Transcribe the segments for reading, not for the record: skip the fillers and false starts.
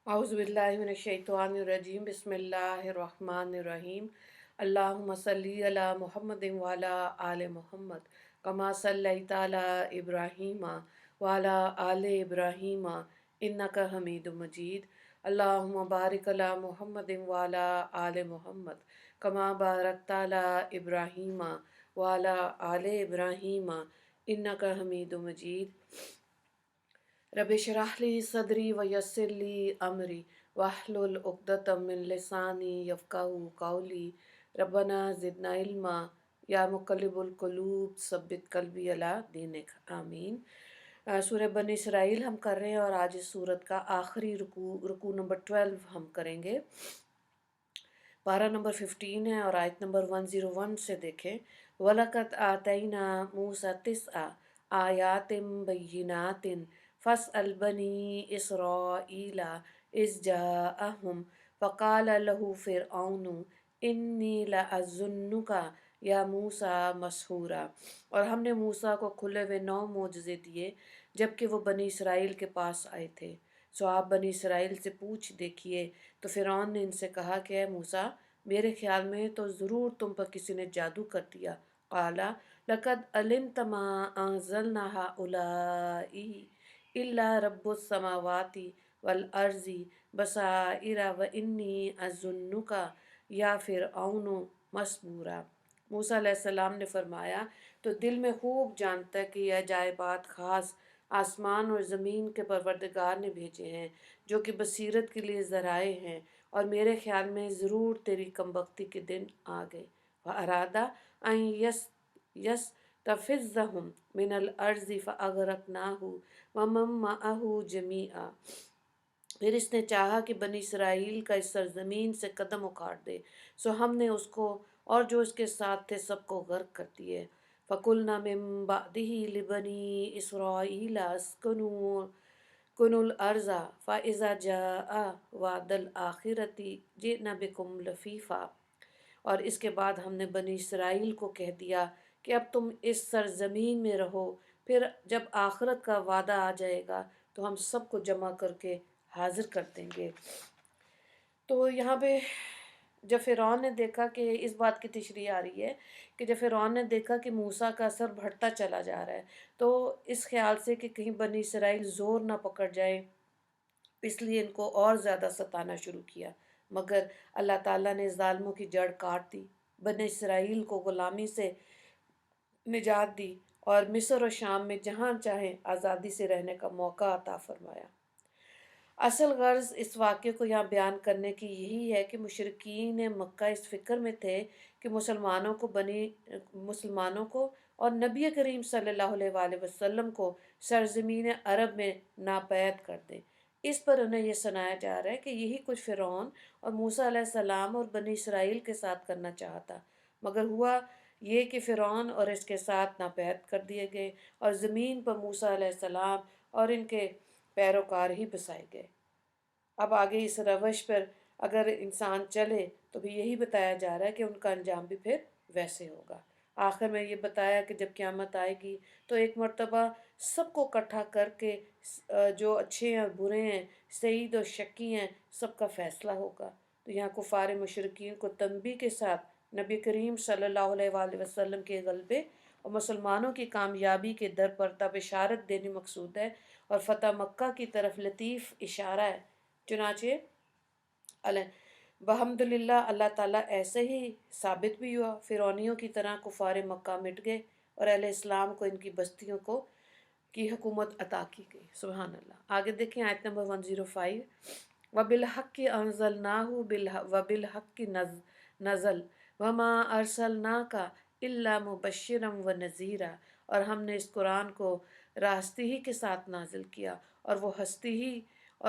औज़ुबिल्लाहिमिनश्शैतानिर्रजीम बिस्मिल्लाहिर्रहमानिर्रहीम अल्लाहुम्मा सल्ली अला मुहम्मदिन व अला आले मुहम्मद कमा सल्लैता अला इब्राहीम व अला आले इब्राहीम इन्नका हमीदुम मजीद अल्लाहुम्मा बारिक अला मुहम्मदिन व अला आले मुहम्मद कमा बारकता अला इब्राहीम व अला आले इब्राहीम इन्नका हमीदुम मजीद रब्बि इश्रह ली सदरी व यस्सिर ली अमरी वाहलुल उक़दतम मिन लिसानी यफ़क़हू क़ौली रब्बना ज़िदना इल्मा या मुक़ल्लिबुल क़ुलूब सब्बित क़ल्बी अला दीनिक आमीन। सूरह बनी इसराइल हम कर रहे हैं और आज इस सूरत का आखिरी रुकू नंबर 12 हम करेंगे। पारा नंबर 15 है और आयत नंबर 101 से देखें। वलक़द आतैना मूसा तिस्आ आयातिम बय्यिनातिन फ़स्अल बनी इसराईला इज़ जाअहुम फ़क़ाल लहू फ़िरऔनु इन्नी लअज़ुन्नुका या मूसा मसहूरा। और हमने मूसा को खुले हुए 9 मोजज़े दिए जबकि वो बनी इसराइल के पास आए थे। सो आप बनी इसराइल से पूछ देखिए। तो फ़िरौन ने इनसे कहा कि ए मूसा, मेरे ख्याल में तो ज़रूर तुम पर किसी ने जादू कर दिया। क़ाला लक़द अलिमत मा अंज़लना हाउलाई इल्ला रब्बुस समावाति वल अर्ज़ि बसाइरा व इन्नी अज़ुन्नुका या फ़िरऔनु मसबूरा। मूसा अलैहिस्सलाम ने फरमाया, तो दिल में खूब जानता है कि यह जायबात ख़ास आसमान और ज़मीन के परवरदिगार ने भेजे हैं जो कि बसीरत के लिए ज़राए हैं, और मेरे ख्याल में ज़रूर तेरी कमबख्ती के दिन आ गए। व अरादा अन यस्तफ़िज़्ज़हुम मिनल अर्ज़ि फ़अग़रक़नाहु व मन मअहु जमीआ। फिर इसने चाहा कि बनी इसराइल का इस सरजमीन से कदम उखाड़ दे, सो हमने उसको और जो इसके साथ थे सबको गर्क कर दिए। फ़कुलना मिन बअदिही लिबनी इसराईला अस्कुनू कुनुल अर्ज़ा फ़इज़ा जाअ वअदल आखिरति जिअना बिकुम लफ़ीफ़ा। और इसके बाद हमने बनी इसराइल को कह दिया कि अब तुम इस सरजमीन में रहो, फिर जब आखिरत का वादा आ जाएगा तो हम सबको जमा करके हाजिर कर देंगे। तो यहाँ पे जब फ़िरौन ने देखा कि इस बात की तशरीह आ रही है कि जब फ़िरौन ने देखा कि मूसा का असर बढ़ता चला जा रहा है, तो इस ख्याल से कि कहीं बनी इसराइल ज़ोर ना पकड़ जाए, इसलिए इनको और ज़्यादा सताना शुरू किया। मगर अल्लाह ताला ने ज़ालिमों की जड़ काट दी, बनी इसराइल को ग़ुलामी से निजात दी और मिस्र और शाम में जहाँ चाहें आज़ादी से रहने का मौका अता फरमाया। असल गर्ज़ इस वाक़े को यहाँ बयान करने की यही है कि मुशरिकीन मक्का इस फ़िक्र में थे कि मुसलमानों को और नबी करीम सल्लल्लाहु अलैहि वसल्लम को सरज़मीन अरब में नापैद कर दें। इस पर उन्हें यह सुनाया जा रहा है कि यही कुछ फ़िरौन और मूसा अलैहिस्सलाम और बनी इसराइल के साथ करना चाहता, मगर हुआ ये कि फ़िरौन और इसके साथ नापैद कर दिए गए और ज़मीन पर मूसा अलैहिस्सलाम और इनके पैरोकार ही बसाए गए। अब आगे इस रवश पर अगर इंसान चले तो भी यही बताया जा रहा है कि उनका अंजाम भी फिर वैसे होगा। आखिर में ये बताया कि जब क़यामत आएगी तो एक मर्तबा सबको इकट्ठा करके जो अच्छे हैं और बुरे हैं, सईद और शकी हैं, सबका फ़ैसला होगा। तो यहाँ कुफ़ार मुशरिकीन को तंबी के साथ नबी करीम सल्लल्लाहु अलैहि वसल्लम के गलबे और मुसलमानों की कामयाबी के दर पर तबशारत देनी मकसूद है और फ़तह मक्का की तरफ लतीफ़ इशारा है। चुनाचे बहम्दुलिल्लाह अल्लाह ताला ऐसे ही साबित भी हुआ। फ़िरौनियों की तरह कुफ़ार मक्का मिट गए और अहले इस्लाम को इनकी बस्तियों को की हुकूमत अता की गई। सुभान अल्लाह। आगे देखें आयत नंबर 105। वबिल हक़्क़ि अंज़लनाहु वबिल हक़्क़ि नज़ल वमा अरसलनाका इल्ला मुबश्शिरन व नज़ीरा। और हमने इस कुरान को रास्ते ही के साथ नाजिल किया और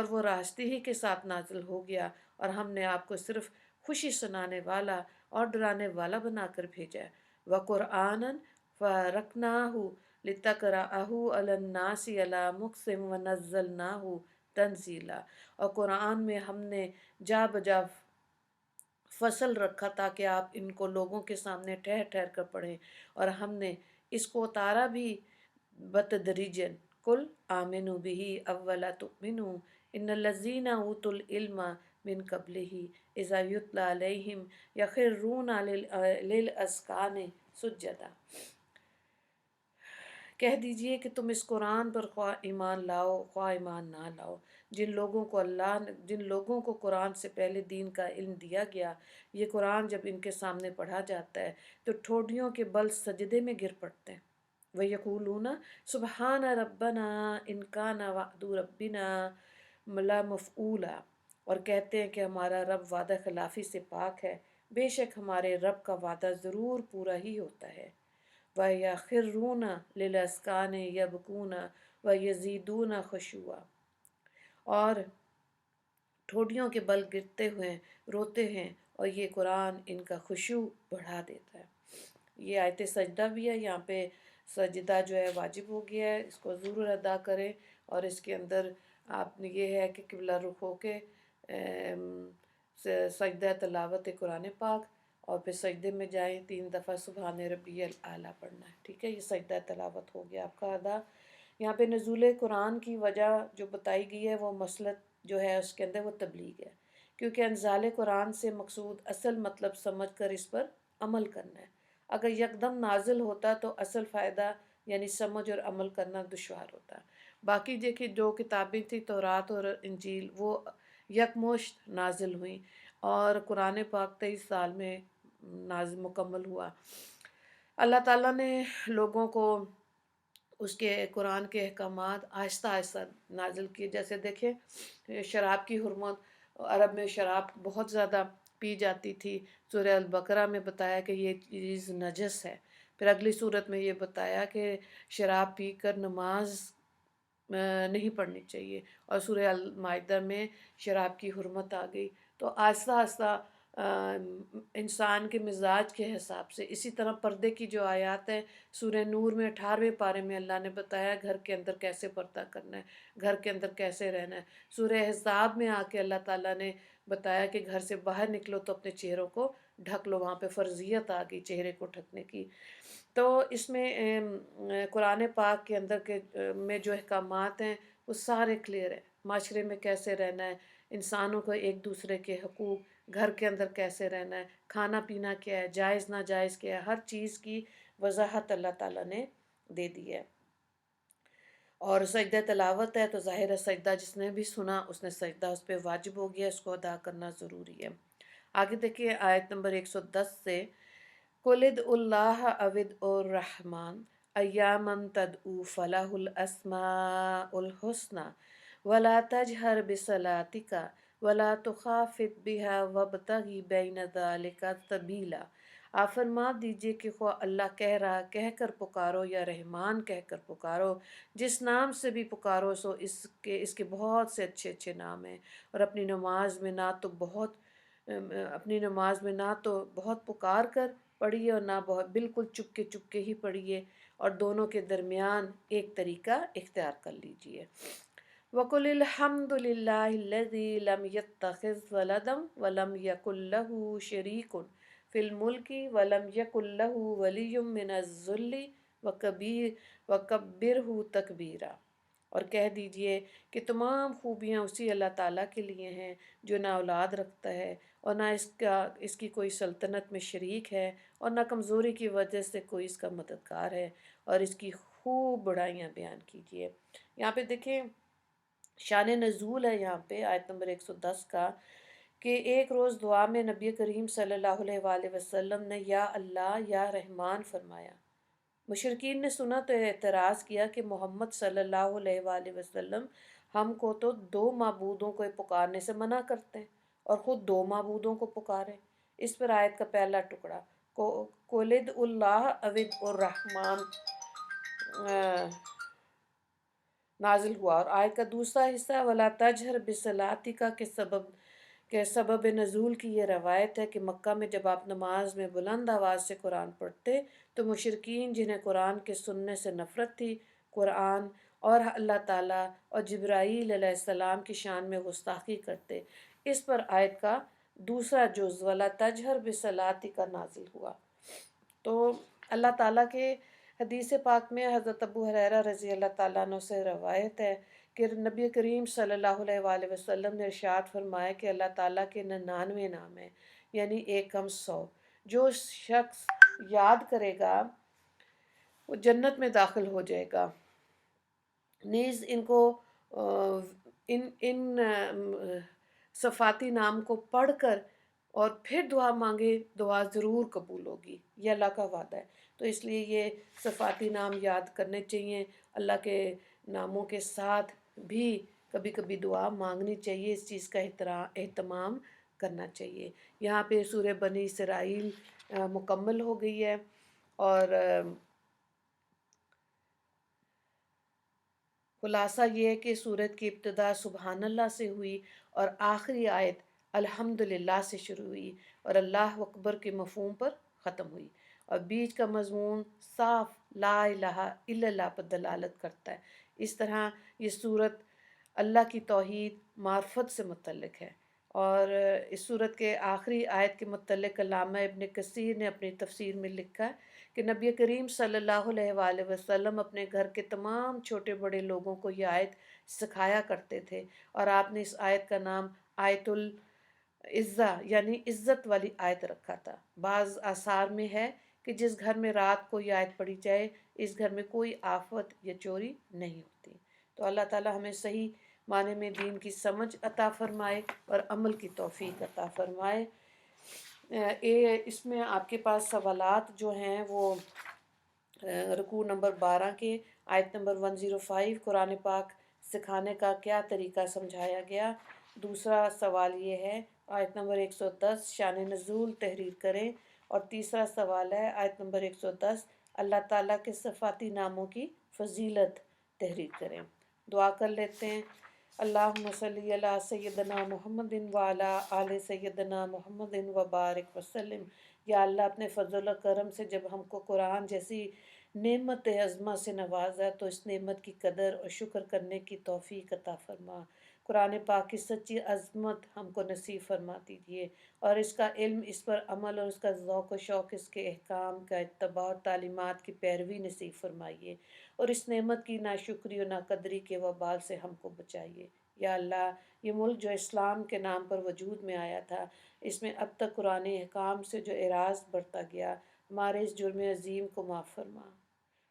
वो रास्ते ही के साथ नाजिल हो गया, और हमने आपको सिर्फ खुशी सुनाने वाला और डराने वाला बनाकर भेजा। व कुरआनन फ़रक़नाहु लितक़रअहु अलन्नासि अला मुक्सिम व नज़्ज़लनाहु तंज़ीला। और कुरान में हमने जा बजा फसल रखा ताकि आप इनको लोगों के सामने ठहर ठहर कर पढ़ें, और हमने इसको उतारा भी बतदरीजन। कुल आमिनु बिही अव्वला तुमिनु इन्नल्लज़ीना ऊतुल इल्मा मिन क़ब्लिही इज़ा युतला अलैहिम यख़िर्रूना लिल अस्कानि सुज्जदा। कह दीजिए कि तुम इस कुरान पर ख्वाह ईमान लाओ ख्वाह ईमान ना लाओ, जिन लोगों को कुरान से पहले दीन का इल्म दिया गया, ये कुरान जब इनके सामने पढ़ा जाता है तो ठोडियों के बल सजदे में गिर पड़ते हैं। वह यकूलूना सुबहान रब्बना इनकाना वादू रब्बिना मला मफ़ऊला, और कहते हैं कि हमारा रब वादा खिलाफ़ी से पाक है, बेशक हमारे रब का वादा ज़रूर पूरा ही होता है। व यखिरून लिलअज़कान यबकून व यज़ीदून खुशूआ, और ठोडियों के बल गिरते हुए रोते हैं और ये कुरान इनका खुशू बढ़ा देता है। ये आयत सजदा भी है, यहाँ पे सजदा जो है वाजिब हो गया है, इसको ज़रूर अदा करें। और इसके अंदर आपने ये है कि किबला रुख होके सजदा तलावत कुरान पाक, और फिर सजदे में जाएं, 3 दफ़ा सुबहान रब्बियल आला पढ़ना है। ठीक है, ये सजदा तलावत हो गया आपका अदा। यहाँ पे नज़ूल कुरान की वजह जो बताई गई है वो मसलत जो है उसके अंदर वो तबलीग है, क्योंकि अनज़ाल कुरान से मकसूद असल मतलब समझ कर इस पर अमल करना है। अगर यकदम नाजिल होता तो असल फ़ायदा यानी समझ और अमल करना दुश्वार होता। बाकी देखिए जो किताबें थी तौरात और इंजील वो यकमुश्त नाजिल हुई, और कुरान पाक 23 साल में मुकम्मल हुआ। अल्लाह ताला ने लोगों को उसके कुरान के अहकामात आहिस्ता आहिस्ता नाजिल किए। जैसे देखें शराब की हुर्मत, अरब में शराब बहुत ज़्यादा पी जाती थी, सूरह अल बकरा में बताया कि ये चीज़ नजस है। फिर अगली सूरत में ये बताया कि शराब पी कर नमाज नहीं पढ़नी चाहिए, और सूरह अल माइदा में शराब की हुर्मत आ गई। तो आहिस्ता आहिस्ता इंसान के मिजाज के हिसाब से, इसी तरह पर्दे की जो आयत है सूरह नूर में 18वें पारे में अल्लाह ने बताया घर के अंदर कैसे पर्दा करना है, घर के अंदर कैसे रहना है। सूरह हिसाब में आके अल्लाह ताला ने बताया कि घर से बाहर निकलो तो अपने चेहरों को ढक लो, वहाँ पे फ़र्जियत आ गई चेहरे को ढकने की। तो इसमें कुरान पाक के अंदर के में जो अहकामात हैं वो सारे क्लियर हैं। माशरे में कैसे रहना है, इंसानों को एक दूसरे के हकूक़, घर के अंदर कैसे रहना है, खाना पीना क्या है, जायज़ नाजायज़ क्या है, हर चीज़ की वजाहत अल्लाह ताला ने दे दी है। और सजदा तलावत है तो ज़ाहिर है सजदा जिसने भी सुना उसने सजदा उस पर वाजिब हो गया, इसको अदा करना ज़रूरी है। आगे देखिए आयत नंबर 110 से, कुलिद उल्लाह अविद उर रहमान अय्यामन तदऊ फलाहुल अस्माउल हुस्ना वला तजहर बिसलातिका वला तुखाफित बिहा वबतगी बैन ज़ालिका सबीला। आप फरमा दीजिए कि ख्वाह अल्लाह कह कर पुकारो या रहमान कह कर पुकारो, जिस नाम से भी पुकारो सो इसके बहुत से अच्छे अच्छे नाम हैं। और अपनी नमाज में ना तो बहुत पुकार कर पढ़िए और ना बहुत बिल्कुल चुपके चुपके ही पढ़िए, और दोनों के दरमियान एक तरीका इख्तियार कर लीजिए। वकुलिल हम्दुलिल्लाहिल्लज़ी लम यत्तखिज़ वलदम वलम यकुल लहू शरीकुन फिल मुल्की वलम यकुल लहू वलियुम मिनज़्ज़ुल्ली वकब्बिरहु तकबीरा। और कह दीजिए कि तमाम खूबियाँ उसी अल्लाह ताला के लिए हैं जो ना औलाद रखता है और ना इसकी कोई सल्तनत में शरीक है, और ना कमज़ोरी की वजह से कोई इसका मददगार है, और इसकी खूब बड़ाइयाँ बयान कीजिए। यहाँ पे देखें शान नज़ूल है यहाँ पे आयत नंबर 110 का, कि एक रोज़ दुआ में नबी करीम सल्लल्लाहु अलैहि वसल्लम ने या अल्लाह या रहमान फरमाया। मुशरिकीन ने सुना तो एतराज़ किया कि मोहम्मद सल्लल्लाहु अलैहि वसल्लम हमको तो 2 माबूदों को पुकारने से मना करते हैं और ख़ुद 2 माबूदों को पुकारें। इस पर आयत का पहला टुकड़ा कोलिद उल्लाह अविद उर रहमान नाजिल हुआ, और आयत का दूसरा हिस्सा वला तजहर बिसलातिका के सबब नज़ूल की ये रवायत है कि मक्का में जब आप नमाज में बुलंद आवाज़ से कुरान पढ़ते तो मुशरिकीन जिन्हें कुरान के सुनने से नफ़रत थी, कुरान और अल्लाह ताला और जिब्राईल अलैहिस्सलाम की शान में गुस्ताखी करते। इस पर आयत का दूसरा जुज़ वला तजहर बिसलातिका नाजिल हुआ। तो अल्लाह ताला के हदीस पाक में हज़रत अबू हुरैरा रज़ी अल्लाह ताला अन्हु से रवायत है کہ نبی کریم صلی اللہ علیہ وآلہ وسلم نے ارشاد فرمایا کہ اللہ تعالیٰ کے 99 نام ہیں، یعنی ایک کم 100۔ جو شخص یاد کرے گا وہ جنت میں داخل ہو جائے گا۔ نیز ان کو ان صفاتی نام کو پڑھ کر اور پھر دعا مانگے، دعا ضرور قبول ہوگی، یہ اللہ کا وعدہ ہے۔ تو اس لیے یہ صفاتی نام یاد کرنے چاہیے، اللہ کے ناموں کے ساتھ بھی کبھی کبھی دعا مانگنی چاہیے، اس چیز کا اہتمام کرنا چاہیے۔ یہاں پہ سورہ بنی اسرائیل مکمل ہو گئی ہے، اور خلاصہ یہ ہے کہ سورت کی ابتدا سبحان اللہ سے ہوئی اور آخری آیت الحمدللہ سے شروع ہوئی اور اللہ اکبر کے مفہوم پر ختم ہوئی، اور بیچ کا مضمون صاف لا الہ الا اللہ پر دلالت کرتا ہے۔ اس طرح یہ سورت اللہ کی توحید معرفت سے متعلق ہے، اور اس سورت کے آخری آیت کے متعلق علامہ ابن کثیر نے اپنی تفسیر میں لکھا ہے کہ نبی کریم صلی اللہ علیہ وآلہ وسلم اپنے گھر کے تمام چھوٹے بڑے لوگوں کو یہ آیت سکھایا کرتے تھے، اور آپ نے اس آیت کا نام آیت العزہ یعنی عزت والی آیت رکھا تھا۔ بعض آثار میں ہے کہ جس گھر میں رات کو یہ آیت پڑھی جائے اس گھر میں کوئی آفت یا چوری نہیں ہوتی۔ تو اللہ تعالی ہمیں صحیح معنی میں دین کی سمجھ عطا فرمائے اور عمل کی توفیق عطا فرمائے۔ اس میں آپ کے پاس سوالات جو ہیں وہ رکوع نمبر 12 کے آیت نمبر 105 قرآن پاک سکھانے کا کیا طریقہ سمجھایا گیا۔ دوسرا سوال یہ ہے آیت نمبر 110 شان نزول تحریر کریں، اور تیسرا سوال ہے آیت نمبر 110 اللہ تعالیٰ کے صفاتی ناموں کی فضیلت تحریر کریں۔ دعا کر لیتے ہیں۔ اللہم صلی علی سیدنا محمد وعلی آل سیدنا محمد وبارک وسلم۔ یا اللہ اپنے فضل و کرم سے جب ہم کو قرآن جیسی نعمت عظمہ سے نوازا تو اس نعمت کی قدر اور شکر کرنے کی توفیق عطا فرما۔ قرآن پاک کی سچی عظمت ہم کو نصیب فرما دیجیے، اور اس کا علم، اس پر عمل اور اس کا ذوق و شوق، اس کے احکام کا اتباع اور تعلیمات کی پیروی نصیب فرمائیے، اور اس نعمت کی ناشکری و ناقدری کے وبال سے ہم کو بچائیے۔ یا اللہ یہ ملک جو اسلام کے نام پر وجود میں آیا تھا، اس میں اب تک قرآن احکام سے جو اعراض بڑھتا گیا، ہمارے اس جرم عظیم کو معاف فرما،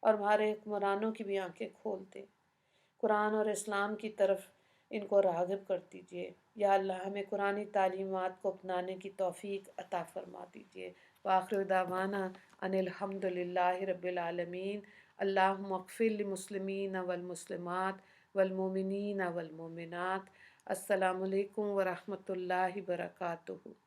اور ہمارے حکمرانوں کی بھی آنکھیں کھول دے، قرآن اور اسلام کی طرف ان کو راغب کر دیجیے۔ یا اللہ ہمیں قرآنی تعلیمات کو اپنانے کی توفیق عطا فرما دیجیے۔ وآخر دعوانا ان الحمد للہ رب العالمین۔ اللہم اغفر للمسلمین والمسلمات والمؤمنین والمؤمنات۔ السلام علیکم ورحمۃ اللہ وبرکاتہ۔